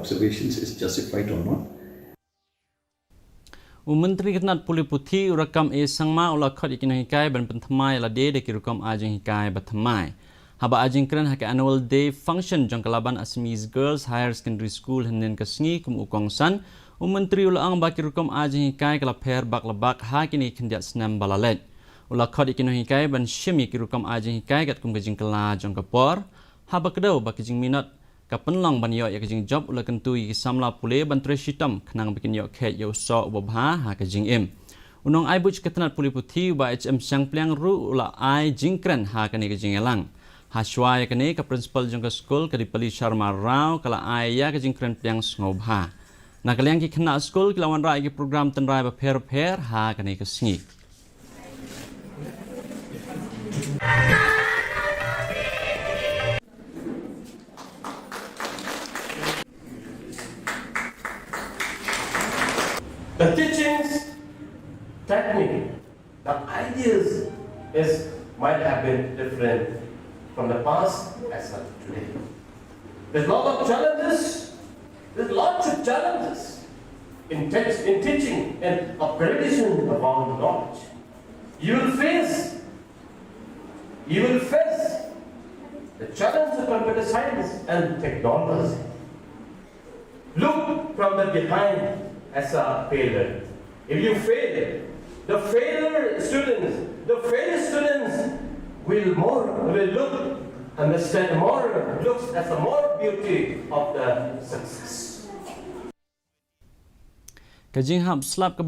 observations is justified or not. Menteri Kenat Puli Putih urakam sangma ula khot ikin hikai ban penthamai la de kirukam ajing hikai bathamai. Haba ajing keren hake annual day function jong Laban Assamese Girls Higher Secondary School henen kasngi kum ukongsan. Menteri ula ang bakirukam ajing hikai kala per baklabak hakini kendiat senam balalet. Ula khot ikin hikai ban shimi kirukam ajing hikai kat kum kajing kala jong kapor. Haba kedau bakijing minat kapenlong ban yo ya kajing job ula kentui samla pule ban treshitam khnang bikin yo khet yo so ubabha ha kajing im unong ai buch ketanat puli puthi ba hm sang pliang ru ula ai jingkren ha kani kajing elang ha shwa ya kani ka principal jong ka school ka dipali sharma rao kala ai ya kajing kren pliang ngobha na kaliang ki khna school kilawan ra ki program tanrai ba pher ha kani ka singi The teachings, technique, the ideas might have been different from the past as well today. There's lots of challenges. There's lots of challenges in teaching and upgradation of our knowledge. You will face the challenge of computer science and technology. Look from the behind as a failure. If you fail, the failure students will understand more, looks as the more beauty of the success. Kajing hab slap ka